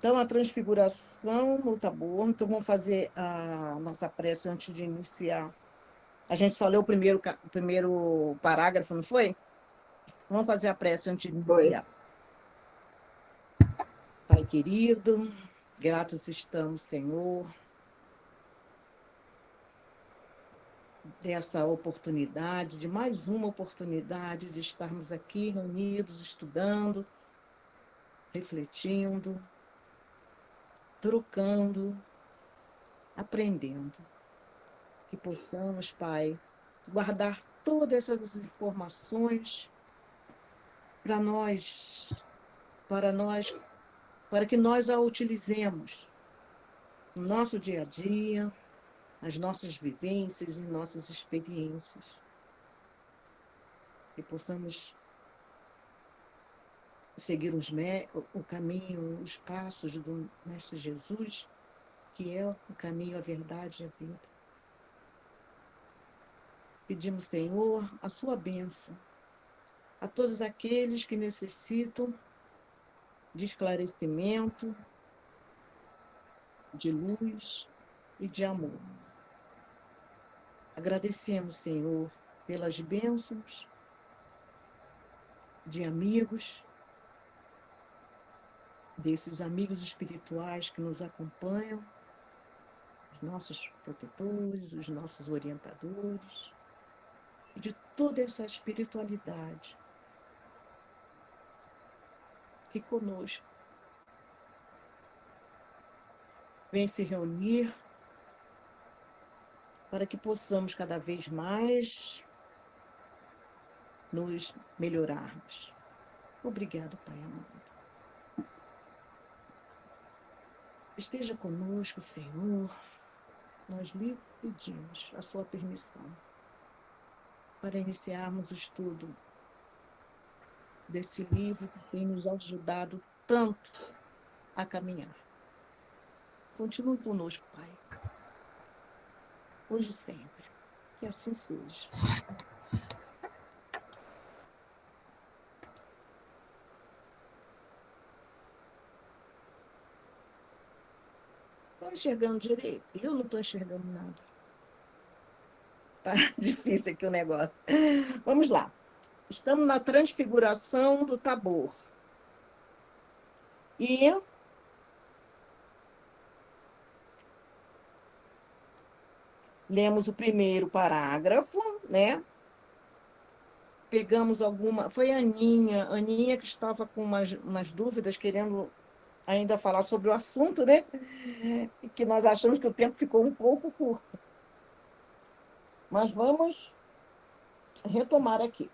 Então, a transfiguração no Tabor. Então, vamos fazer a nossa prece antes de iniciar. A gente só leu o primeiro parágrafo, não foi? Vamos fazer a prece antes de Foi. iniciar. Pai querido, gratos estamos, Senhor, dessa oportunidade, de mais uma oportunidade de estarmos aqui reunidos, estudando, refletindo, trocando, aprendendo. Que possamos, Pai, guardar todas essas informações para nós, para que nós a utilizemos no nosso dia a dia, nas nossas vivências e nossas experiências. Que possamos seguir o caminho, os passos do Mestre Jesus, que é o caminho, a verdade e a vida. Pedimos, Senhor, a sua bênção a todos aqueles que necessitam de esclarecimento, de luz e de amor. Agradecemos, Senhor, pelas bênçãos de amigos, desses amigos espirituais que nos acompanham, os nossos protetores, os nossos orientadores, e de toda essa espiritualidade que conosco vem se reunir para que possamos cada vez mais nos melhorarmos. Obrigado, Pai amado. Esteja conosco, Senhor. Nós lhe pedimos a sua permissão para iniciarmos o estudo desse livro que tem nos ajudado tanto a caminhar. Continue conosco, Pai. Hoje e sempre. Que assim seja. Estou enxergando direito? Eu não estou enxergando nada. Tá difícil aqui o negócio. Vamos lá. Estamos na transfiguração do Tabor. E lemos o primeiro parágrafo, né? Pegamos alguma... Foi a Aninha que estava com umas dúvidas, querendo ainda falar sobre o assunto, né? E que nós achamos que o tempo ficou um pouco curto. Mas vamos retomar aqui.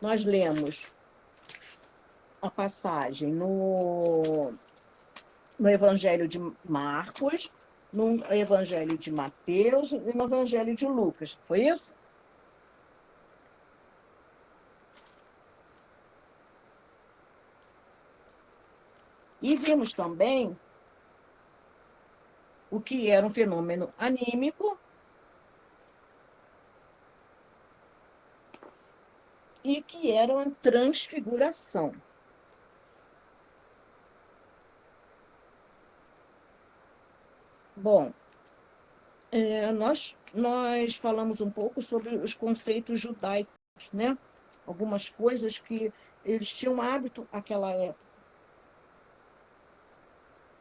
Nós lemos a passagem no Evangelho de Marcos, no Evangelho de Mateus e no Evangelho de Lucas. Foi isso? E vimos também o que era um fenômeno anímico e que era uma transfiguração. Bom, nós falamos um pouco sobre os conceitos judaicos, né? Algumas coisas que eles tinham hábito naquela época.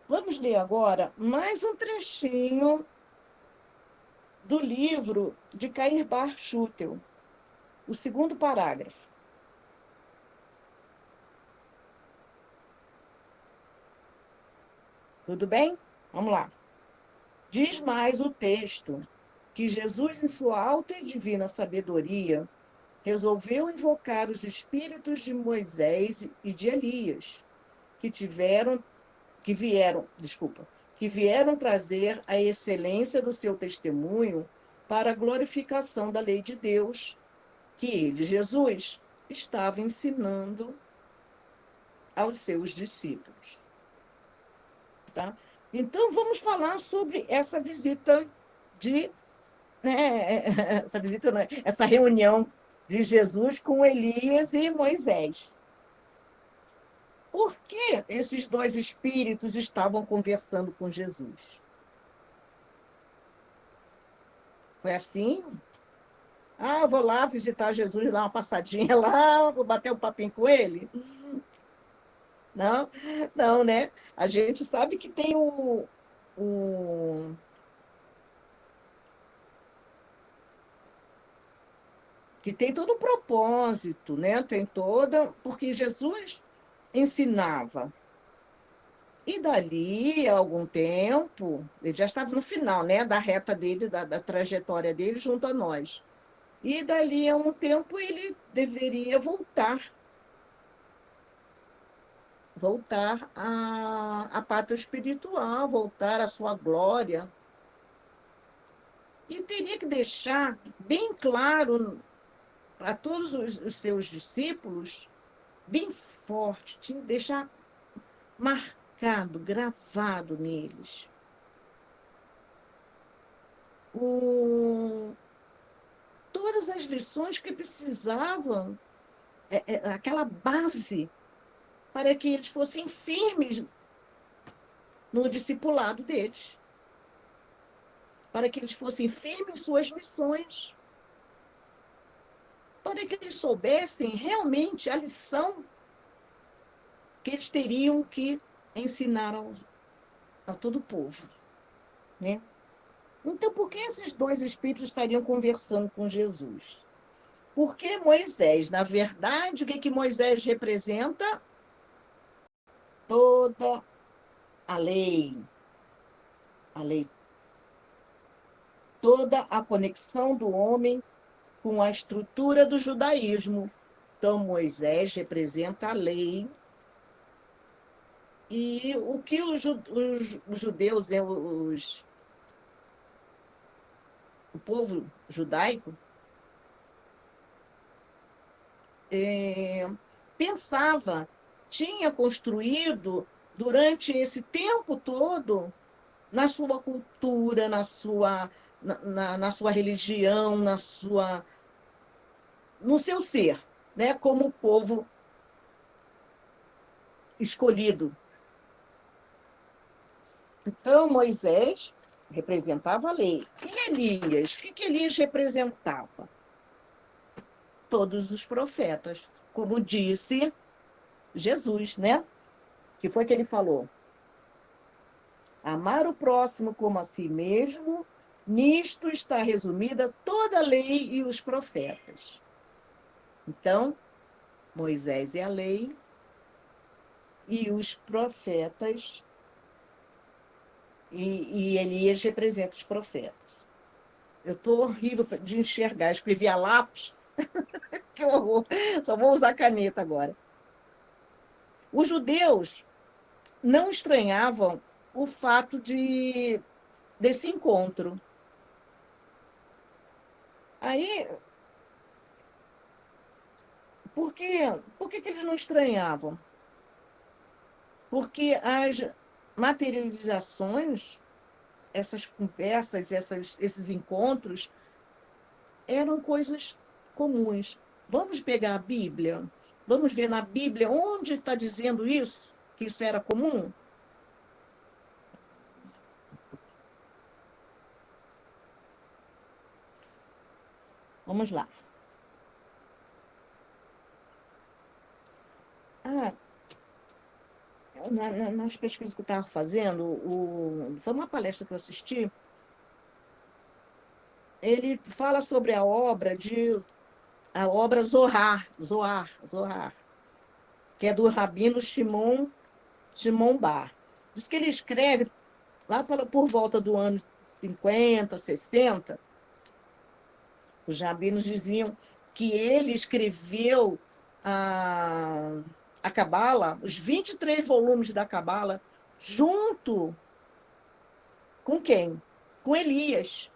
Vamos ler agora mais um trechinho do livro de Cair Bar Schutel, o segundo parágrafo. Tudo bem? Vamos lá. Diz mais o texto que Jesus, em sua alta e divina sabedoria, resolveu invocar os espíritos de Moisés e de Elias, que vieram trazer a excelência do seu testemunho para a glorificação da lei de Deus, que ele, Jesus, estava ensinando aos seus discípulos. Tá? Então, vamos falar sobre essa visita essa reunião de Jesus com Elias e Moisés. por que esses dois espíritos estavam conversando com Jesus? Foi assim? Ah, eu vou lá visitar Jesus, dar uma passadinha lá, vou bater um papinho com ele? Não, não, né? A gente sabe que tem o que tem todo o propósito, né? Tem toda, porque Jesus ensinava. E dali a algum tempo, ele já estava no final, né, da reta dele, da trajetória dele junto a nós. E dali a um tempo ele deveria voltar à pátria espiritual, voltar à sua glória. E teria que deixar bem claro para todos os seus discípulos, bem forte, tinha que deixar marcado, gravado neles. O, todas as lições que precisavam, aquela base para que eles fossem firmes no discipulado deles, para que eles fossem firmes em suas missões, para que eles soubessem realmente a lição que eles teriam que ensinar a todo o povo, né? Então, por que esses dois espíritos estariam conversando com Jesus? Porque Moisés, na verdade, o que Moisés representa? Toda a lei, a lei, toda a conexão do homem com a estrutura do judaísmo. Então, Moisés representa a lei, e o que os judeus, o povo judaico, pensava, tinha construído durante esse tempo todo na sua cultura, na sua religião, no seu ser, né, como povo escolhido. Então, Moisés representava a lei. E Elias? O que Elias representava? Todos os profetas, como disse Jesus, né? Que foi que ele falou? Amar o próximo como a si mesmo, nisto está resumida toda a lei e os profetas. Então, Moisés é a lei e os profetas, e Elias representa os profetas. Eu estou horrível de enxergar, escrevi a lápis, que horror, só vou usar caneta agora. Os judeus não estranhavam o fato desse encontro. Aí, por que eles não estranhavam? Porque as materializações, essas conversas, esses encontros, eram coisas comuns. Vamos pegar a Bíblia, vamos ver na Bíblia onde está dizendo isso, que isso era comum? Vamos lá. Ah, nas pesquisas que eu estava fazendo, foi uma palestra que eu assisti, ele fala sobre a obra Zohar, que é do Rabino Shimon Bar. Diz que ele escreve lá por volta do ano 50, 60, os rabinos diziam que ele escreveu a Cabala, os 23 volumes da Cabala, junto com quem? Com Elias.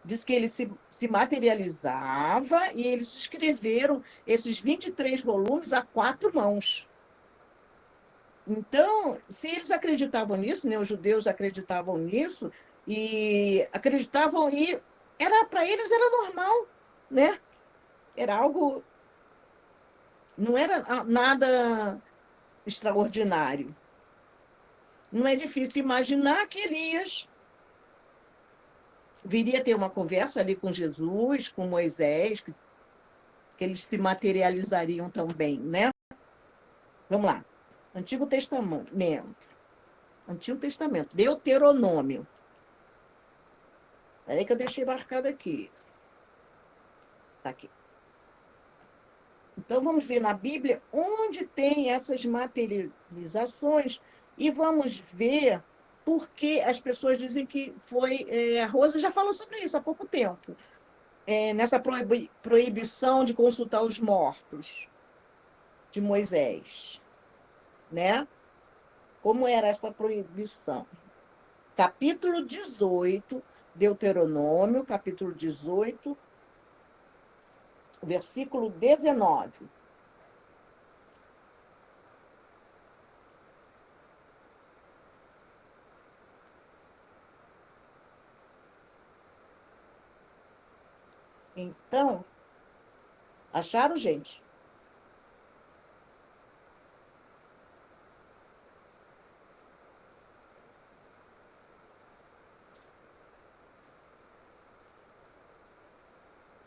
Diz que ele se materializava e eles escreveram esses 23 volumes a quatro mãos. Então, se eles acreditavam nisso, né, os judeus acreditavam nisso, e acreditavam, e para eles era normal, né? Era algo Não era nada extraordinário. Não é difícil imaginar que Elias viria a ter uma conversa ali com Jesus, com Moisés, que eles se materializariam também, né? Vamos lá. Antigo Testamento. Antigo Testamento. Deuteronômio. Peraí que eu deixei marcado aqui. Está aqui. Então, vamos ver na Bíblia onde tem essas materializações e vamos ver por que as pessoas dizem que foi... a Rosa já falou sobre isso há pouco tempo. Nessa proibição de consultar os mortos de Moisés, né? Como era essa proibição? Capítulo 18, Deuteronômio, capítulo 18, versículo 19. Então, acharam, gente?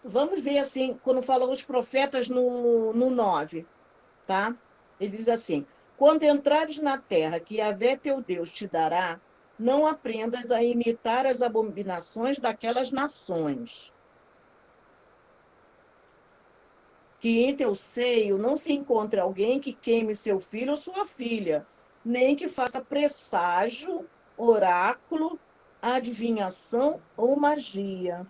Vamos ver assim, quando falou os profetas no 9, tá? Ele diz assim: quando entrares na terra que Yahvé teu Deus te dará, não aprendas a imitar as abominações daquelas nações. Que em teu seio não se encontre alguém que queime seu filho ou sua filha, nem que faça presságio, oráculo, adivinhação ou magia,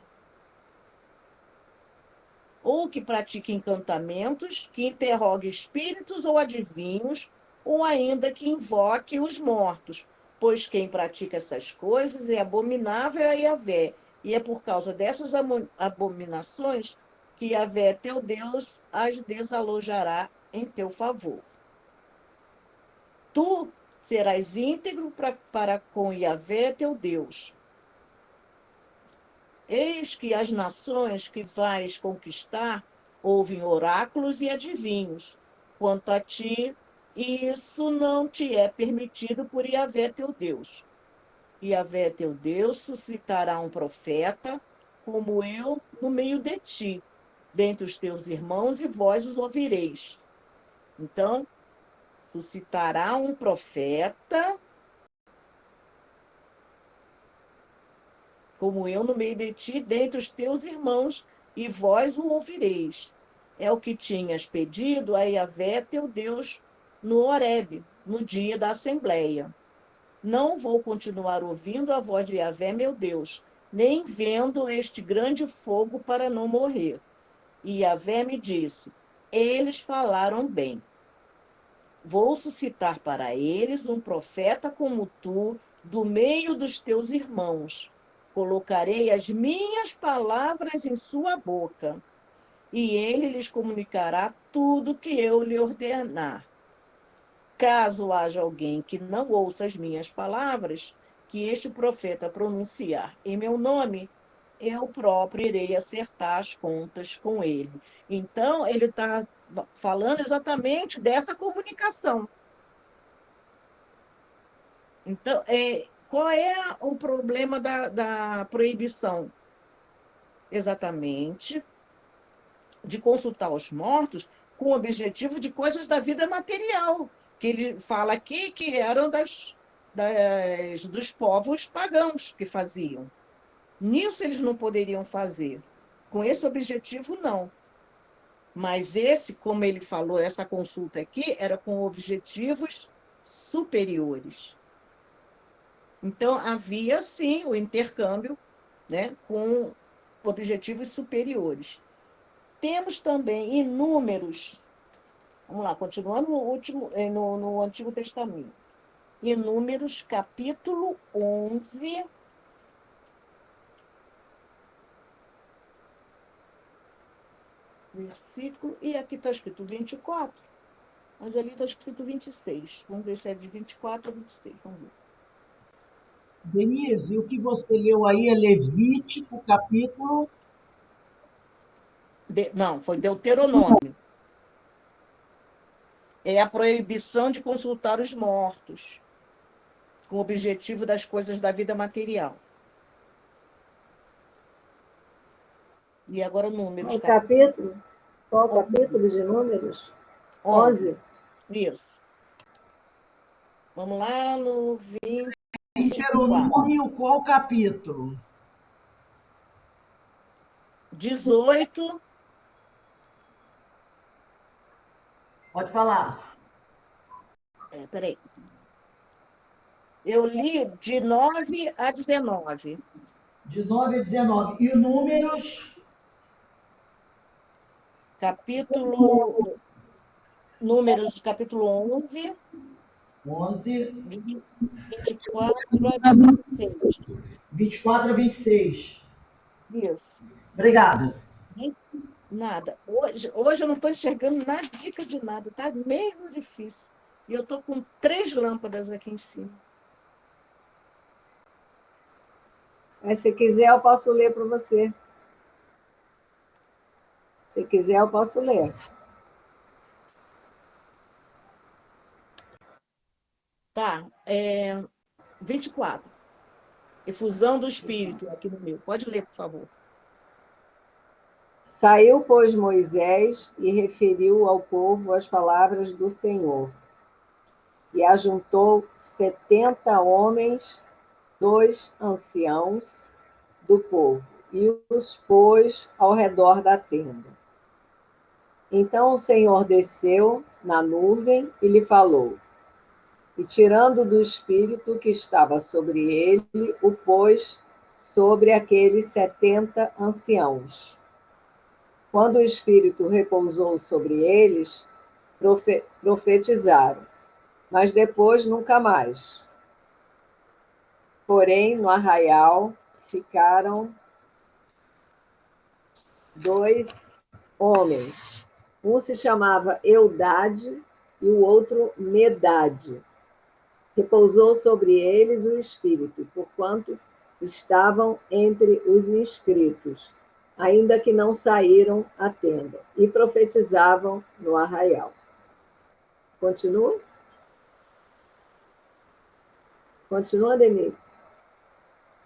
ou que pratique encantamentos, que interrogue espíritos ou adivinhos, ou ainda que invoque os mortos, pois quem pratica essas coisas é abominável a Yahvé, e é por causa dessas abominações que Yahvé, teu Deus, as desalojará em teu favor. Tu serás íntegro para com Yahvé, teu Deus. Eis que as nações que vais conquistar ouvem oráculos e adivinhos. Quanto a ti, isso não te é permitido por Yahvé teu Deus. Yahvé teu Deus suscitará um profeta, como eu, no meio de ti, dentre os teus irmãos, e vós os ouvireis. Então, suscitará um profeta, como eu no meio de ti, dentre os teus irmãos, e vós o ouvireis. É o que tinhas pedido a Yahvé, teu Deus, no Horebe, no dia da Assembleia. Não vou continuar ouvindo a voz de Yahvé, meu Deus, nem vendo este grande fogo para não morrer. E Yahvé me disse: eles falaram bem. Vou suscitar para eles um profeta como tu, do meio dos teus irmãos. Colocarei as minhas palavras em sua boca, e ele lhes comunicará tudo que eu lhe ordenar. Caso haja alguém que não ouça as minhas palavras, que este profeta pronunciar em meu nome, eu próprio irei acertar as contas com ele. Então, ele está falando exatamente dessa comunicação. Então, qual é o problema da proibição? Exatamente de consultar os mortos com o objetivo de coisas da vida material, que ele fala aqui que eram dos povos pagãos que faziam. Nisso eles não poderiam fazer. Com esse objetivo, não. Mas esse, como ele falou, essa consulta aqui era com objetivos superiores. Então, havia, sim, o intercâmbio, né, com objetivos superiores. Temos também inúmeros, vamos lá, continuando no Antigo Testamento, em Números, capítulo 11, versículo, e aqui está escrito 24, mas ali está escrito 26. Vamos ver se é de 24 a 26, vamos ver. Denise, o que você leu aí é Levítico, capítulo... Não, foi Deuteronômio. É a proibição de consultar os mortos, com o objetivo das coisas da vida material. E agora números, Qual cara. capítulo? Qual 11. capítulo de Números? 11. 11. Isso. Vamos lá no Deuteronômio, 24. qual capítulo? 18. Pode falar. Peraí. Eu li de 9 a 19. De 9 a 19. E números? Capítulo. Números, capítulo 11, 11, de 24 a 26. 24 a 26. Isso. Obrigado. Nada. Hoje eu não estou enxergando nada, dica de nada. Está mesmo difícil. E eu estou com 3 lâmpadas aqui em cima. Mas, se quiser, eu posso ler para você. Se quiser, eu posso ler. Tá. 24. Efusão do Espírito, aqui no meu. Pode ler, por favor. Saiu, pois, Moisés e referiu ao povo as palavras do Senhor. E ajuntou 70 homens, 2 anciãos do povo, e os pôs ao redor da tenda. Então o Senhor desceu na nuvem e lhe falou. E tirando do espírito que estava sobre ele, o pôs sobre aqueles 70 anciãos. Quando o espírito repousou sobre eles, profetizaram, mas depois nunca mais. Porém, no arraial ficaram 2 homens. Um se chamava Eudade e o outro Medade. Repousou sobre eles o Espírito, porquanto estavam entre os inscritos, ainda que não saíram à tenda, e profetizavam no arraial. Continua? Continua, Denise.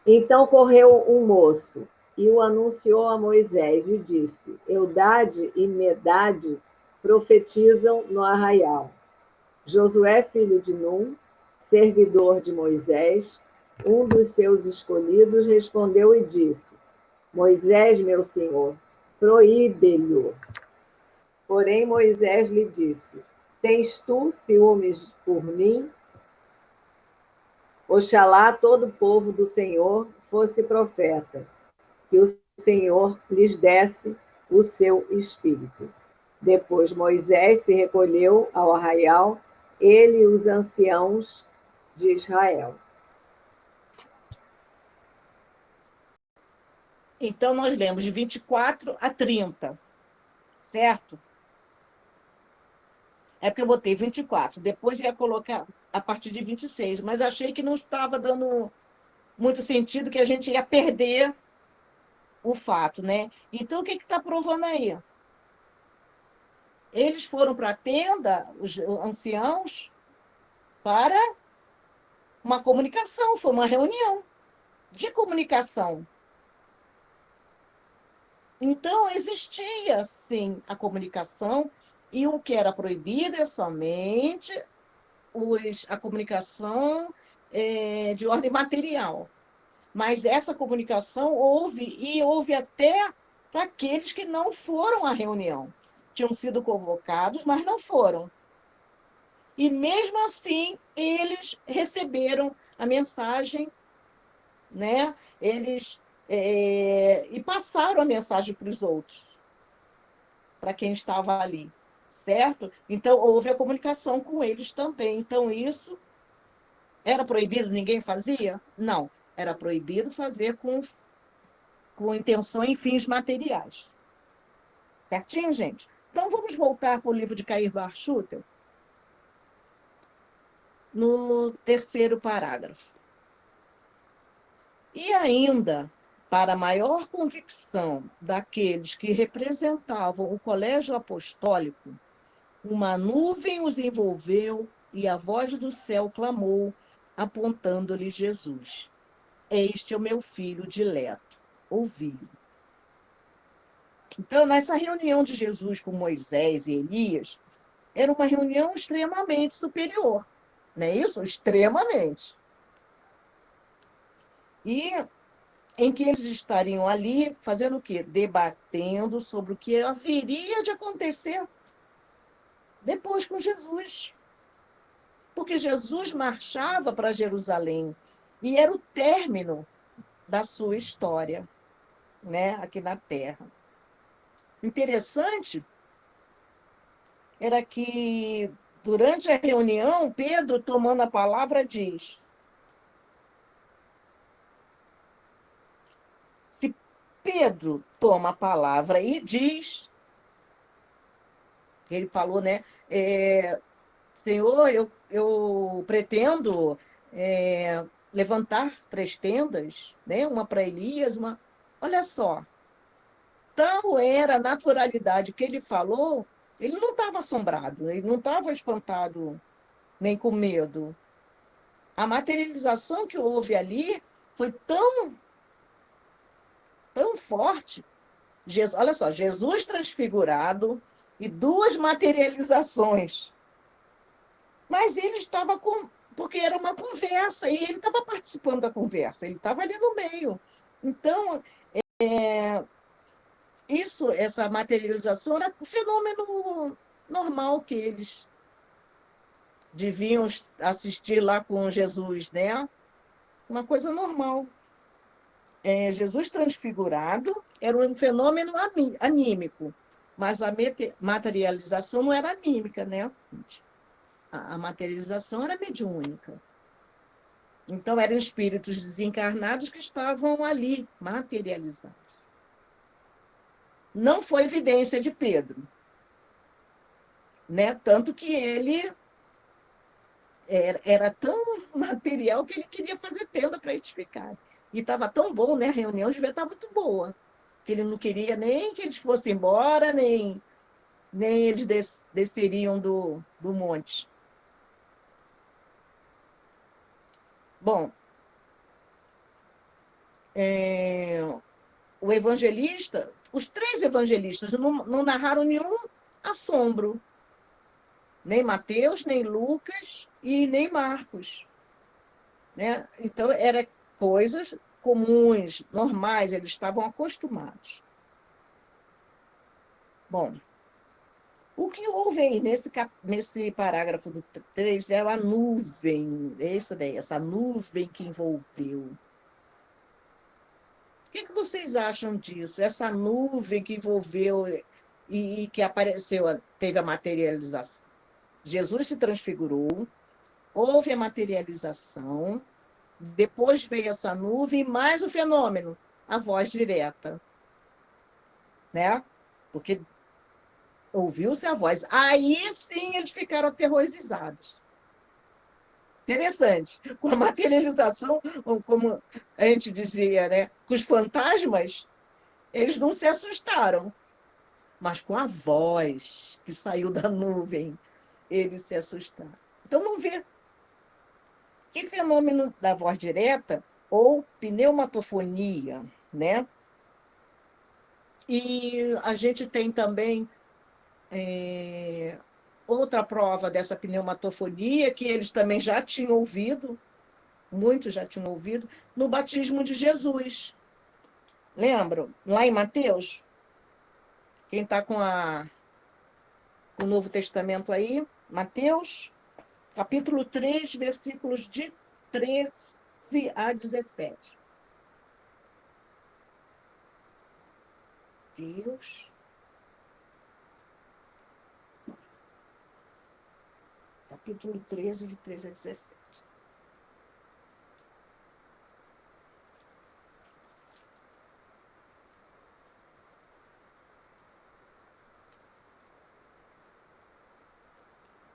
Então correu um moço e o anunciou a Moisés e disse: Eudade e Medade profetizam no arraial. Josué, filho de Num, servidor de Moisés, um dos seus escolhidos, respondeu e disse: Moisés, meu senhor, proíbe-lhe. Porém, Moisés lhe disse: Tens tu ciúmes por mim? Oxalá todo o povo do Senhor fosse profeta, que o Senhor lhes desse o seu espírito. Depois Moisés se recolheu ao arraial, ele e os anciãos de Israel. Então, nós lemos de 24 a 30, certo? É porque eu botei 24, depois ia colocar a partir de 26, mas achei que não estava dando muito sentido, que a gente ia perder o fato, né? Então, o que está provando aí? Eles foram para a tenda, os anciãos, para uma comunicação, foi uma reunião de comunicação. Então, existia, sim, a comunicação, e o que era proibido é somente a comunicação de ordem material. Mas essa comunicação houve, e houve até para aqueles que não foram à reunião. Tinham sido convocados, mas não foram. E mesmo assim, eles receberam a mensagem, né? Eles e passaram a mensagem para os outros, para quem estava ali, certo? Então, houve a comunicação com eles também. Então, isso era proibido, ninguém fazia? Não, era proibido fazer com intenção em fins materiais. Certinho, gente? Então, vamos voltar para o livro de Cair Barchutel, no 3º parágrafo. E ainda, para maior convicção daqueles que representavam o colégio apostólico, uma nuvem os envolveu e a voz do céu clamou, apontando-lhe Jesus. Este é o meu filho dileto, ouvi-o. Então, nessa reunião de Jesus com Moisés e Elias, era uma reunião extremamente superior, não é isso? Extremamente. E em que eles estariam ali fazendo o quê? Debatendo sobre o que haveria de acontecer depois com Jesus. Porque Jesus marchava para Jerusalém e era o término da sua história, né, aqui na Terra. Interessante era que, durante a reunião, Pedro, tomando a palavra, diz: se Pedro toma a palavra e diz, ele falou, né, Senhor, eu pretendo levantar 3 tendas, né, uma para Elias, uma. Olha só, tal era a naturalidade que ele falou, ele não estava assombrado, ele não estava espantado nem com medo. A materialização que houve ali foi tão forte. Jesus, olha só, Jesus transfigurado e 2 materializações. Mas ele estava com. Porque era uma conversa, e ele estava participando da conversa, ele estava ali no meio. Então, essa materialização era um fenômeno normal que eles deviam assistir lá com Jesus, né? Uma coisa normal. Jesus transfigurado era um fenômeno anímico, mas a materialização não era anímica, né? A materialização era mediúnica. Então, eram espíritos desencarnados que estavam ali, materializados. Não foi evidência de Pedro, né? Tanto que ele era tão material que ele queria fazer tenda para eles ficarem. E estava tão bom, né? A reunião devia estar muito boa, que ele não queria nem que eles fossem embora, nem eles desceriam do monte. Bom, o evangelista, os 3 evangelistas não narraram nenhum assombro, nem Mateus, nem Lucas e nem Marcos, né? Então, eram coisas comuns, normais, eles estavam acostumados. Bom, o que houve aí nesse parágrafo do 3 é a nuvem, essa nuvem que envolveu. O que vocês acham disso? Essa nuvem que envolveu e que apareceu, teve a materialização. Jesus se transfigurou, houve a materialização, depois veio essa nuvem, mais o fenômeno, a voz direta, né? Porque ouviu-se a voz. Aí sim eles ficaram aterrorizados. Interessante. Com a materialização, como a gente dizia, né? Com os fantasmas, eles não se assustaram. Mas com a voz que saiu da nuvem, eles se assustaram. Então, vamos ver que fenômeno da voz direta ou pneumatofonia, né? E a gente tem também outra prova dessa pneumatofonia, que eles também já tinham ouvido, muitos já tinham ouvido, no batismo de Jesus. Lembram? Lá em Mateus, quem está com o Novo Testamento aí, Mateus, capítulo 3, versículos de 13 a 17. Deus. Capítulo 13, de 13 a 17.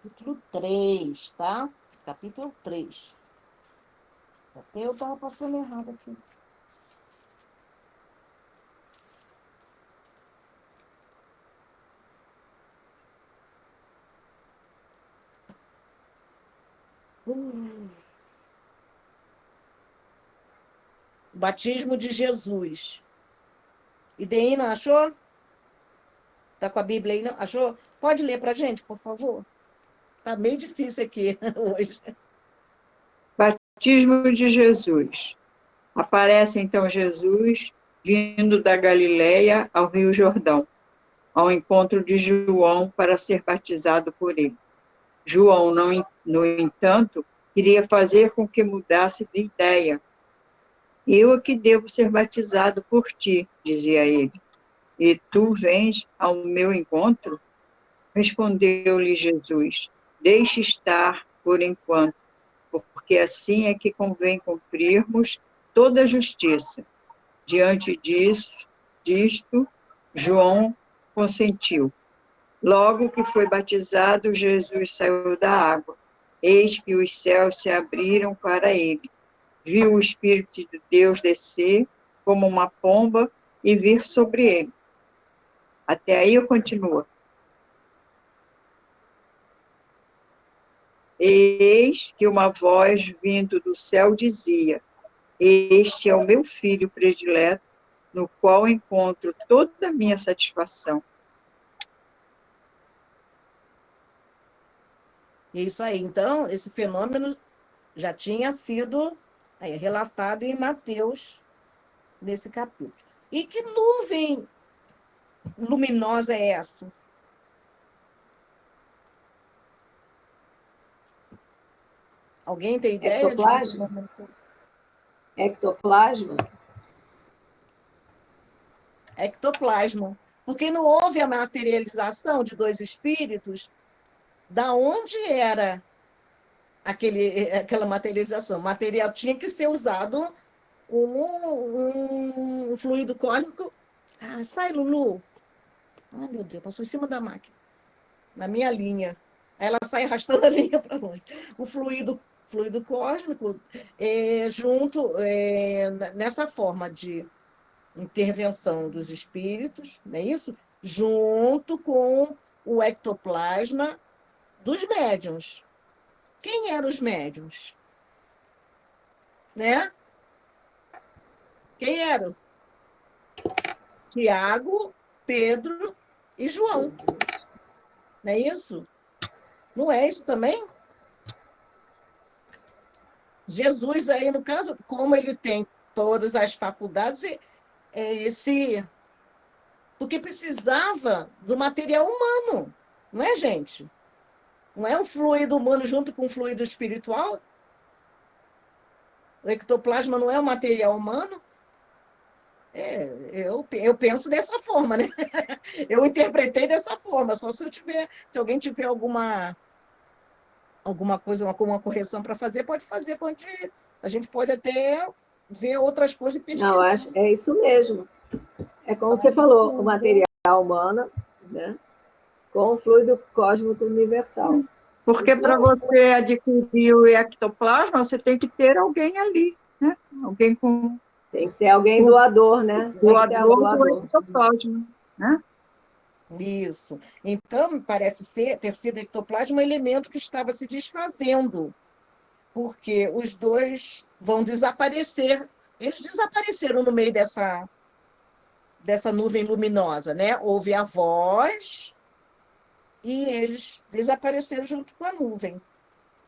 Capítulo 3, tá? Capítulo 3. Até eu estava passando errado aqui. O batismo de Jesus. Ideína, achou? Está com a Bíblia aí, não? Achou? Pode ler para a gente, por favor? Está meio difícil aqui hoje. Batismo de Jesus. Aparece então Jesus vindo da Galileia ao Rio Jordão, ao encontro de João para ser batizado por ele. João, no entanto, queria fazer com que mudasse de ideia. Eu é que devo ser batizado por ti, dizia ele. E tu vens ao meu encontro? Respondeu-lhe Jesus, deixe estar por enquanto, porque assim é que convém cumprirmos toda a justiça. Diante disto, João consentiu. Logo que foi batizado, Jesus saiu da água. Eis que os céus se abriram para ele. Viu o Espírito de Deus descer como uma pomba e vir sobre ele. Até aí eu continuo. Eis que uma voz vindo do céu dizia, este é o meu filho predileto, no qual encontro toda a minha satisfação. Isso aí. Então, esse fenômeno já tinha sido relatado em Mateus, nesse capítulo. E que nuvem luminosa é essa? Alguém tem ideia? Ectoplasma? Ectoplasma? Ectoplasma. Porque não houve a materialização de dois espíritos. Da onde era aquela materialização? O material tinha que ser usado um fluido cósmico. Ah, sai, Lulu. Ai, meu Deus, passou em cima da máquina. Na minha linha. Ela sai arrastando a linha para longe. O fluido cósmico, junto, nessa forma de intervenção dos espíritos, não é isso? Junto com o ectoplasma dos médiuns. Quem eram os médiuns? Né? Quem eram? Tiago, Pedro e João. Não é isso? Não é isso também? Jesus aí, no caso, como ele tem todas as faculdades, porque precisava do material humano, não é, gente? Não é um fluido humano junto com o fluido espiritual? O ectoplasma não é um material humano? Eu penso dessa forma, né? Eu interpretei dessa forma, só se alguém tiver alguma coisa, uma correção para fazer, a gente pode até ver outras coisas e pesquisar. Não, acho é isso mesmo. É como você falou, o material humano, né, com o fluido cósmico universal. Porque para você adquirir o ectoplasma, você tem que ter alguém ali, né? Alguém com... Tem que ter alguém doador, né? Doador do ectoplasma, né? Isso. Então, parece ter sido ectoplasma um elemento que estava se desfazendo, porque os dois vão desaparecer. Eles desapareceram no meio dessa nuvem luminosa, né? Houve a voz e eles desapareceram junto com a nuvem.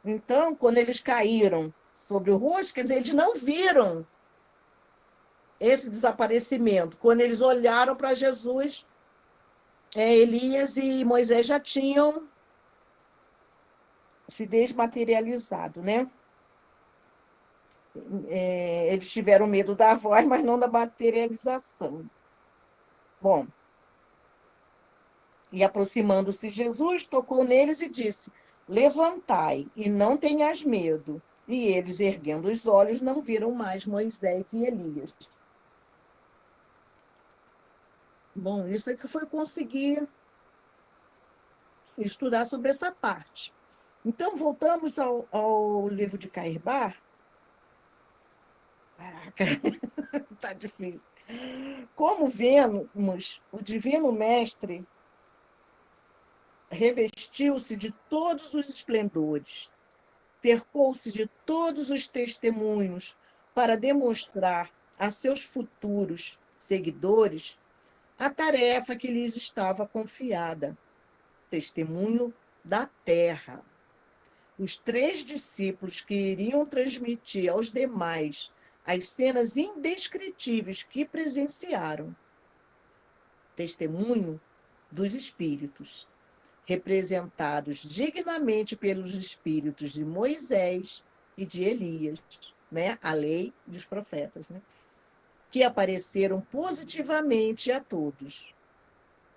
Então, quando eles caíram sobre o rosto, quer dizer, eles não viram esse desaparecimento. Quando eles olharam para Jesus, Elias e Moisés já tinham se desmaterializado, né? Eles tiveram medo da voz, mas não da materialização. Bom, e aproximando-se Jesus, tocou neles e disse, levantai e não tenhas medo. E eles, erguendo os olhos, não viram mais Moisés e Elias. Bom, isso é que foi conseguir estudar sobre essa parte. Então, voltamos ao livro de Cairbar. Caraca, está difícil. Como vemos, o Divino Mestre revestiu-se de todos os esplendores, cercou-se de todos os testemunhos para demonstrar a seus futuros seguidores a tarefa que lhes estava confiada: testemunho da terra. Os 3 discípulos que iriam transmitir aos demais as cenas indescritíveis que presenciaram. Testemunho dos espíritos, representados dignamente pelos espíritos de Moisés e de Elias, né? A lei e os profetas, né? Que apareceram positivamente a todos.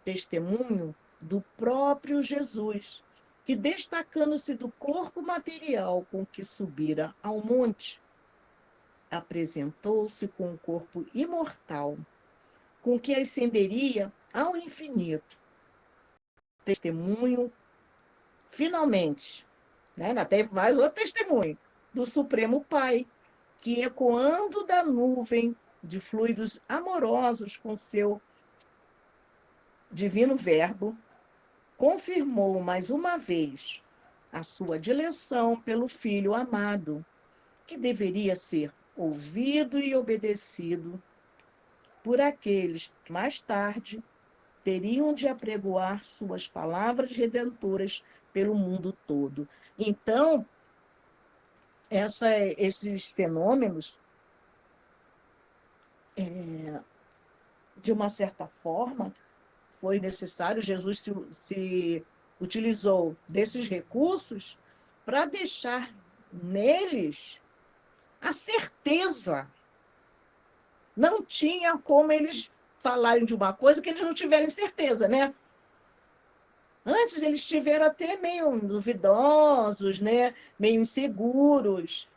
Testemunho do próprio Jesus, que, destacando-se do corpo material com que subira ao monte, apresentou-se com um corpo imortal, com que ascenderia ao infinito. Testemunho, finalmente, né? Ainda teve mais outro testemunho, do Supremo Pai, que, ecoando da nuvem de fluidos amorosos com seu divino Verbo, confirmou mais uma vez a sua dileção pelo Filho amado, que deveria ser ouvido e obedecido por aqueles que mais tarde teriam de apregoar suas palavras redentoras pelo mundo todo. Então, esses fenômenos, de uma certa forma, foi necessário, Jesus se utilizou desses recursos para deixar neles a certeza. Não tinha como eles falarem de uma coisa que eles não tiverem certeza, né? Antes eles estiveram até meio duvidosos, né? Meio inseguros,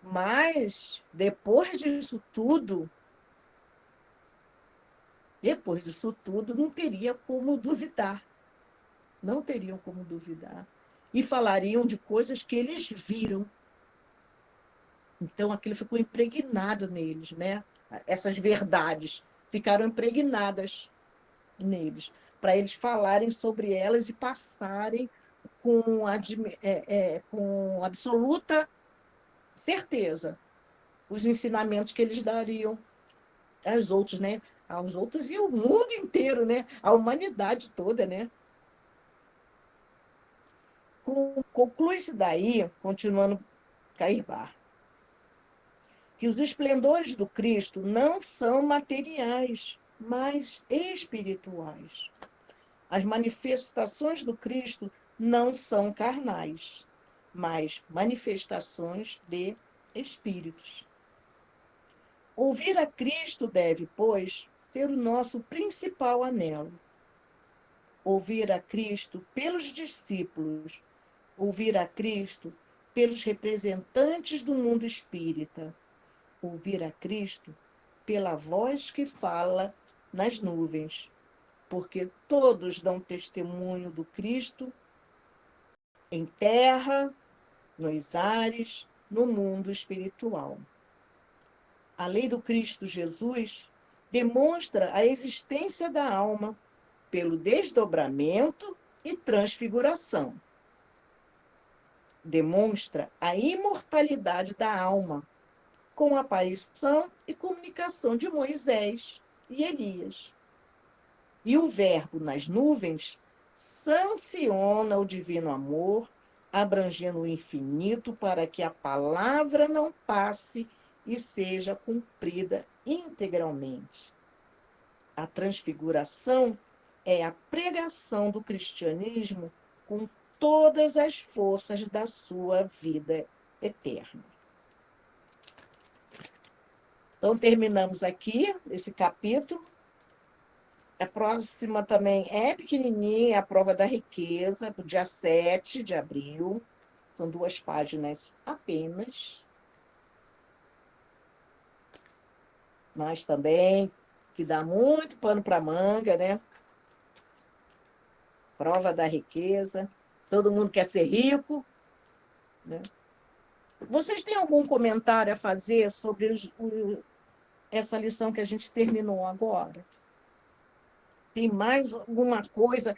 mas depois disso tudo, não teria como duvidar. Não teriam como duvidar. E falariam de coisas que eles viram. Então, aquilo ficou impregnado neles, né? Essas verdades ficaram impregnadas neles, para eles falarem sobre elas e passarem com absoluta certeza os ensinamentos que eles dariam aos outros, né? Aos outros e ao mundo inteiro, né? A humanidade toda, né? Conclui-se daí, continuando Cairbar, que os esplendores do Cristo não são materiais, mas espirituais. As manifestações do Cristo não são carnais, mas manifestações de espíritos. Ouvir a Cristo deve, pois, ser o nosso principal anelo. Ouvir a Cristo pelos discípulos, ouvir a Cristo pelos representantes do mundo espírita, ouvir a Cristo pela voz que fala nas nuvens, porque todos dão testemunho do Cristo em terra, nos ares, no mundo espiritual. A lei do Cristo Jesus demonstra a existência da alma pelo desdobramento e transfiguração. Demonstra a imortalidade da alma com a aparição e comunicação de Moisés e Elias. E o Verbo nas nuvens sanciona o divino amor, abrangendo o infinito para que a palavra não passe e seja cumprida integralmente. A transfiguração é a pregação do cristianismo com todas as forças da sua vida eterna. Então, terminamos aqui esse capítulo. A próxima também é pequenininha, a prova da riqueza, para o dia 7 de abril. São 2 páginas apenas. Mas também, que dá muito pano para manga, né? Prova da riqueza. Todo mundo quer ser rico, né? Vocês têm algum comentário a fazer sobre essa lição que a gente terminou agora? Tem mais alguma coisa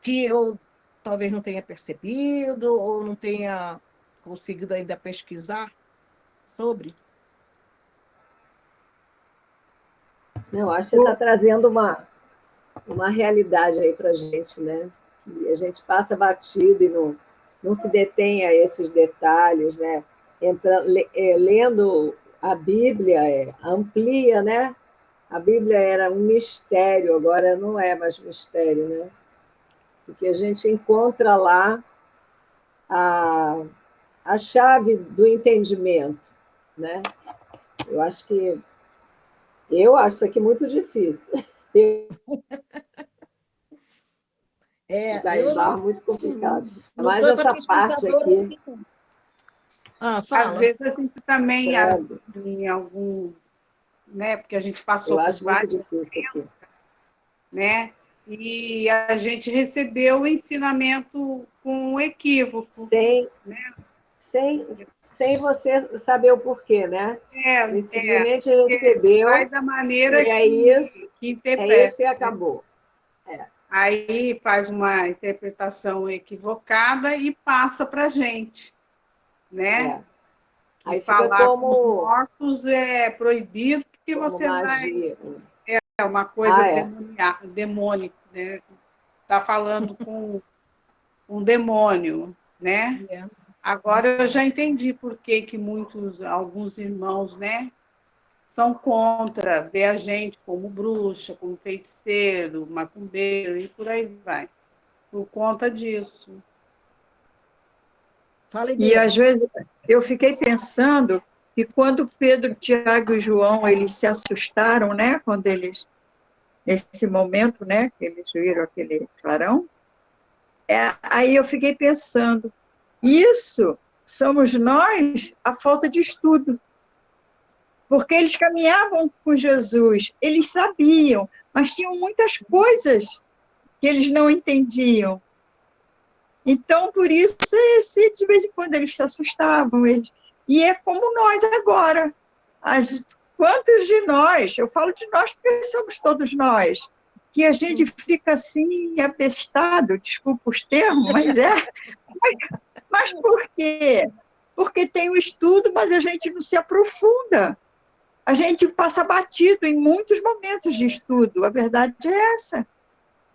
que eu talvez não tenha percebido ou não tenha conseguido ainda pesquisar sobre? Não, acho que você está trazendo uma realidade aí para a gente, né? Que a gente passa batido e não se detém a esses detalhes, né? Lendo a Bíblia, amplia, né? A Bíblia era um mistério, agora não é mais mistério, né? Porque a gente encontra lá a, a chave do entendimento, né? Eu acho que eu acho isso aqui muito difícil. Eu Garimbar, muito complicado. não Mas sou essa essa parte pesquisadora. aqui, Ah, Às fala. vezes a gente também, credo, em alguns, né, porque a gente passou eu por acho muito vários, difícil aqui. né, e a gente recebeu o ensinamento com equívoco, Sem, né? sem, sem você saber o porquê, né? A gente É, simplesmente porque vai recebeu, da maneira e que é interpreta, isso e né? acabou. É, Aí faz uma interpretação equivocada e passa para a gente, né? é. Que Aí fica falar com os como, mortos é proibido, porque como você vai. magia. É uma coisa Ah, é. demônica, né? Está falando com um demônio, né? É. Agora eu já entendi por que alguns irmãos, né, são contra ver a gente como bruxa, como feiticeiro, macumbeiro e por aí vai. Por conta disso. Fala, E Inês. às vezes eu fiquei pensando que quando Pedro, Tiago e João eles se assustaram, né, quando eles nesse momento, né, que eles viram aquele clarão, aí eu fiquei pensando, isso somos nós, a falta de estudo, porque eles caminhavam com Jesus, eles sabiam, mas tinham muitas coisas que eles não entendiam. Então, por isso, de vez em quando eles se assustavam. E é como nós agora. Quantos de nós, eu falo de nós porque somos todos nós, que a gente fica assim, abestado, desculpa os termos, mas por quê? Porque tem o estudo, mas a gente não se aprofunda. A gente passa batido em muitos momentos de estudo, a verdade é essa.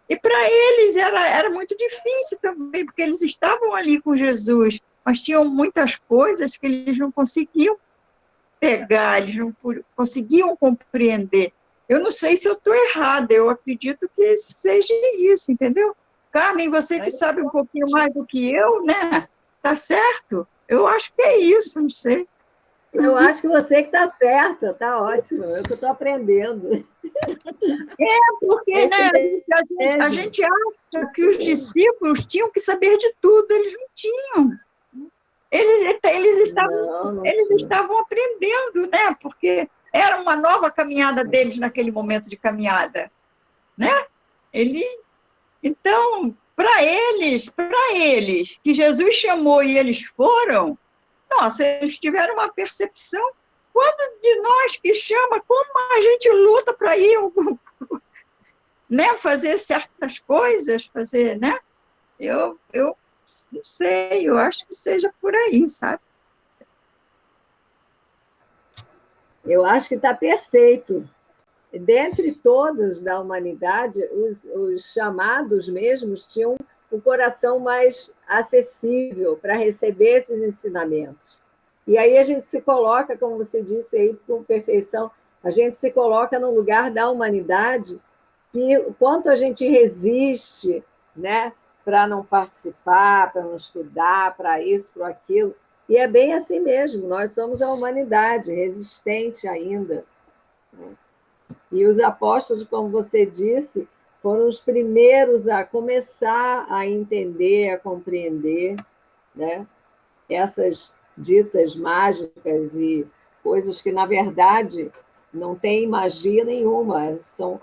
E para eles era muito difícil também, porque eles estavam ali com Jesus, mas tinham muitas coisas que eles não conseguiam pegar, eles não conseguiam compreender. Eu não sei se eu estou errada, eu acredito que seja isso, entendeu? Carmen, você que sabe um pouquinho mais do que eu, né? Tá certo? Eu acho que é isso, não sei. Eu acho que você que está certa, está ótimo. Eu que estou aprendendo. Porque, Esse né, a mesmo. gente acha que os discípulos tinham que saber de tudo, eles não tinham. Não, não Eles tinha. estavam aprendendo, né? Porque era uma nova caminhada deles naquele momento de caminhada, né? Eles, então, para eles, que Jesus chamou e eles foram, nossa, eles tiveram uma percepção. Quando de nós que chama, como a gente luta para ir, né? Fazer certas coisas, fazer, né? Eu não sei, eu acho que seja por aí, sabe? Eu acho que está perfeito. Dentre todos da humanidade, os chamados mesmos tinham o coração mais acessível para receber esses ensinamentos. E aí a gente se coloca, como você disse aí, com perfeição, a gente se coloca no lugar da humanidade que o quanto a gente resiste, né, para não participar, para não estudar, para isso, para aquilo. E é bem assim mesmo, nós somos a humanidade, resistente ainda. E os apóstolos, como você disse, foram os primeiros a começar a entender, a compreender, né, essas ditas mágicas e coisas que, na verdade, não têm magia nenhuma, são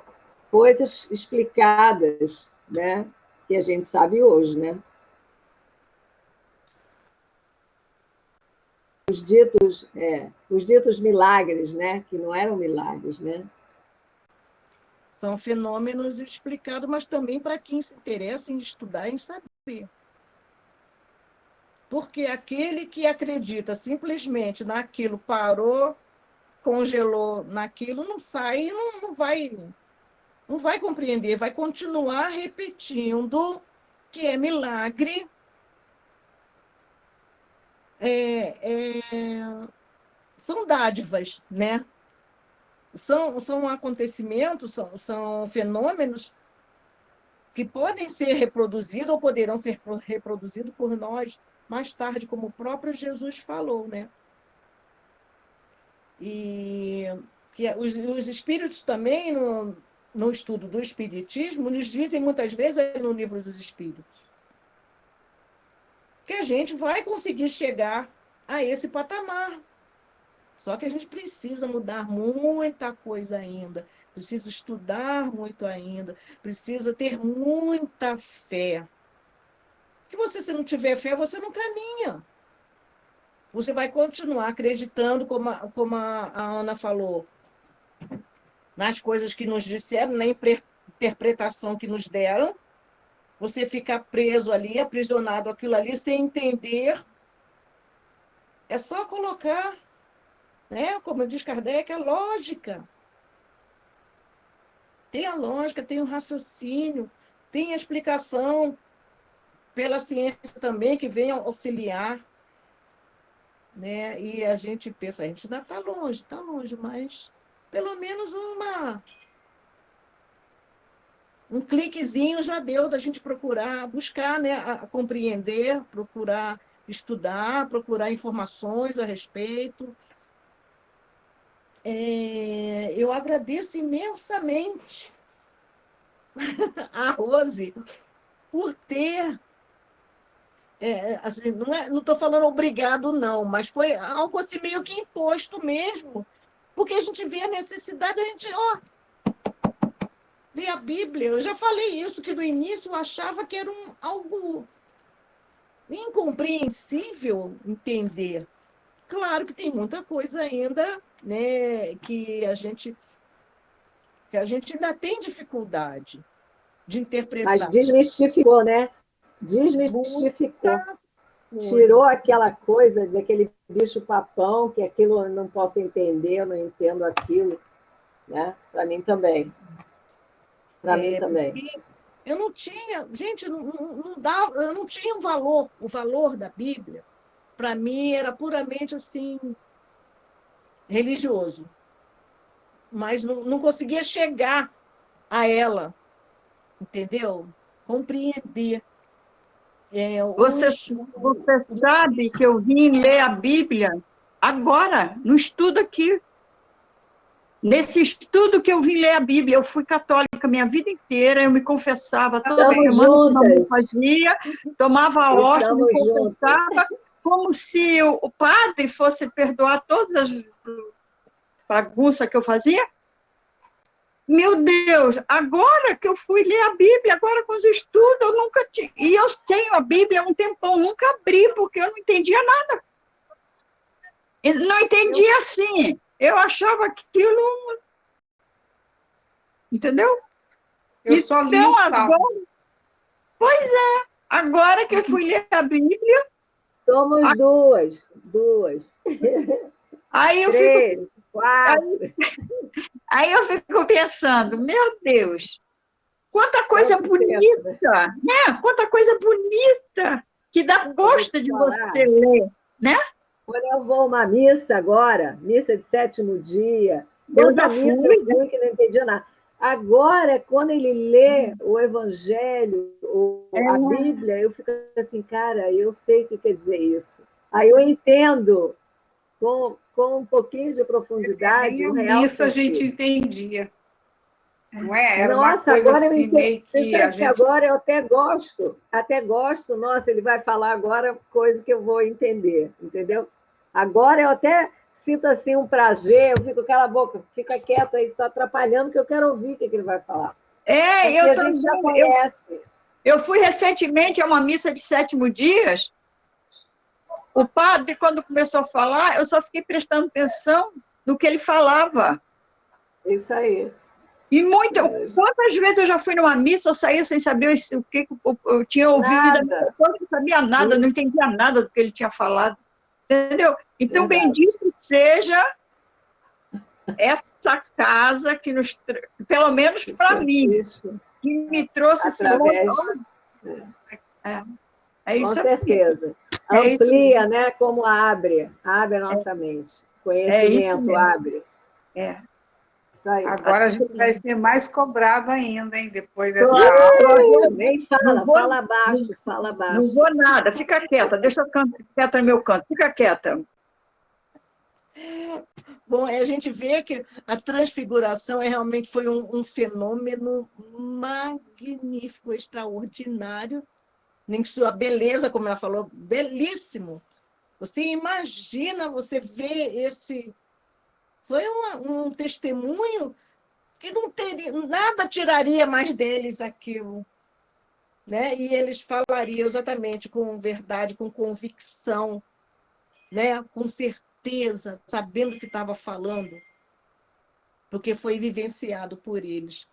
coisas explicadas, né, que a gente sabe hoje, né? Os ditos milagres, né, que não eram milagres, né? São fenômenos explicados, mas também para quem se interessa em estudar e em saber. Porque aquele que acredita simplesmente naquilo, parou, congelou naquilo, não sai, não vai compreender, vai continuar repetindo que é milagre, são dádivas, né? São acontecimentos, são fenômenos que podem ser reproduzidos ou poderão ser reproduzidos por nós mais tarde, como o próprio Jesus falou, né? E que os espíritos também, no estudo do espiritismo, nos dizem muitas vezes no livro dos espíritos que a gente vai conseguir chegar a esse patamar. Só que a gente precisa mudar muita coisa ainda, precisa estudar muito ainda, precisa ter muita fé. Porque você, se não tiver fé, você não caminha. Você vai continuar acreditando, como a Ana falou, nas coisas que nos disseram, na interpretação que nos deram. Você fica preso ali, aprisionado aquilo ali, sem entender. É só colocar, né? Como diz Kardec, a lógica. Tem a lógica, tem o raciocínio, tem a explicação pela ciência também, que vem auxiliar. Né? E a gente pensa, a gente ainda está longe, mas pelo menos um cliquezinho já deu da gente procurar, buscar, né, a compreender, procurar estudar, procurar informações a respeito. Eu agradeço imensamente a Rose por ter... assim, não estou falando obrigado, não, mas foi algo assim meio que imposto mesmo, porque a gente vê a necessidade, a gente, ler a Bíblia. Eu já falei isso, que no início eu achava que era algo incompreensível entender. Claro que tem muita coisa ainda, né, que a gente ainda tem dificuldade de interpretar. Mas desmistificou, né? Desmistificou. Tirou aquela coisa daquele bicho-papão, que aquilo eu não posso entender, eu não entendo aquilo. Né? Para mim também. Para mim também. Eu não tinha, gente, não dava, eu não tinha o valor da Bíblia. Para mim era puramente assim religioso, mas não conseguia chegar a entendeu? Compreender. Você sabe que eu vim ler a Bíblia agora, no estudo aqui. Nesse estudo que eu vim ler a Bíblia, eu fui católica minha vida inteira, eu me confessava toda semana, como fazia, tomava a hóstia, me confessava, como se o padre fosse perdoar todas as bagunças que eu fazia. Meu Deus, agora que eu fui ler a Bíblia, agora com os estudos, eu nunca tinha... E eu tenho a Bíblia há um tempão, nunca abri, porque eu não entendia nada. Não entendia assim. Eu achava aquilo... Entendeu? Eu só li os agora... Pois é. Agora que eu fui ler a Bíblia... Somos duas. Aí eu 3, fico... 4... Aí eu fico pensando, meu Deus, quanta coisa bonita, né? Quanta coisa bonita que dá gosto de você ler, né? Quando eu vou a uma missa agora, missa de 7º dia, toda missa eu fui que não entendia nada. Agora, quando ele lê o Evangelho, a Bíblia, eu fico assim, cara, eu sei o que quer dizer isso. Aí eu entendo com um pouquinho de profundidade o real isso sentido. A gente entendia. Não é? Era Nossa, uma coisa agora assim, eu entendo. meio que a gente... Agora eu até gosto. Nossa, ele vai falar agora coisa que eu vou entender, entendeu? Agora eu até sinto assim um prazer, eu fico, cala a boca, fica quieto aí, está atrapalhando, que eu quero ouvir o que ele vai falar. Porque eu a gente já conhece. Eu fui recentemente a uma missa de 7º dias. O padre, quando começou a falar, eu só fiquei prestando atenção no que ele falava. Isso aí. E quantas vezes eu já fui numa missa, eu saía sem saber o que eu tinha ouvido, Nada. eu não sabia nada, não Isso. entendia nada do que ele tinha falado, entendeu? Então, Verdade. bendito seja essa casa que pelo menos para mim, Francisco, que me trouxe esse através. É Com isso aí. certeza. É isso Amplia, né? Como abre a nossa mente. Conhecimento mesmo. abre. É. Isso aí. Agora a gente vai ser mais cobrado ainda, hein? Depois dessa Claro, aula. Nem fala, fala abaixo, fala Não abaixo. vou nada, fica quieta, deixa eu quieta no meu canto, fica quieta. Bom, a gente vê que a transfiguração realmente foi um fenômeno magnífico, extraordinário, nem que sua beleza, como ela falou, belíssimo. Você imagina, você vê esse... Foi um testemunho que não teria, nada tiraria mais deles aquilo, né? E eles falariam exatamente com verdade, com convicção, né? Com certeza, sabendo o que estava falando, porque foi vivenciado por eles.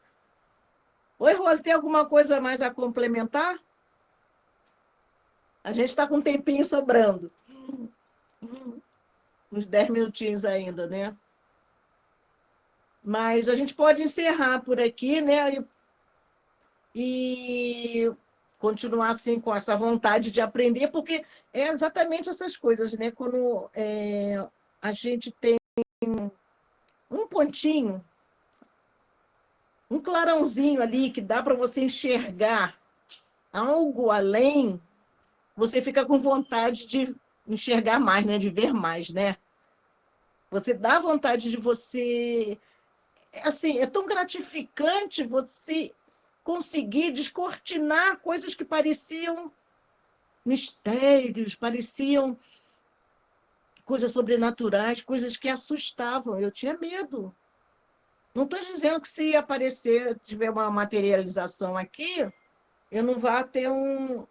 Oi, Rose, tem alguma coisa mais a complementar? A gente está com um tempinho sobrando. Uns 10 minutinhos ainda, né? Mas a gente pode encerrar por aqui, né? E continuar assim com essa vontade de aprender, porque é exatamente essas coisas, né? Quando a gente tem um pontinho, um clarãozinho ali que dá para você enxergar algo além, você fica com vontade de enxergar mais, né? De ver mais, né? Você dá vontade de você... Assim, é tão gratificante você conseguir descortinar coisas que pareciam mistérios, pareciam coisas sobrenaturais, coisas que assustavam. Eu tinha medo. Não estou dizendo que se aparecer, tiver uma materialização aqui, eu não vá ter um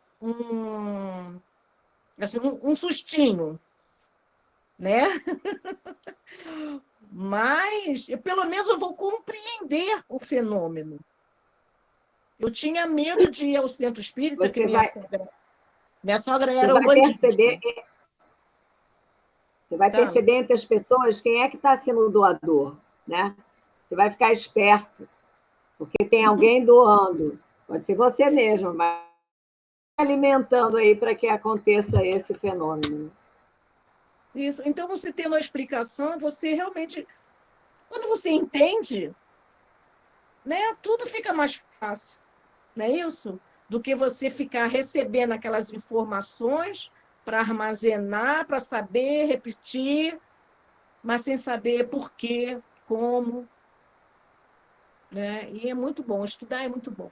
sustinho, né? Mas, pelo menos, eu vou compreender o fenômeno. Eu tinha medo de ir ao centro espírita, que Você vai, minha sogra você era vai umbandista. perceber, você vai Tá. perceber entre as pessoas quem é que está sendo o doador, né? Você vai ficar esperto, porque tem alguém doando. Pode ser você mesmo, mas alimentando aí para que aconteça esse fenômeno. Isso. Então, você tendo a explicação, você realmente... Quando você entende, né, tudo fica mais fácil, não é isso? Do que você ficar recebendo aquelas informações para armazenar, para saber, repetir, mas sem saber por quê, como, né? E é muito bom, estudar é muito bom.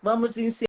Vamos encerrar.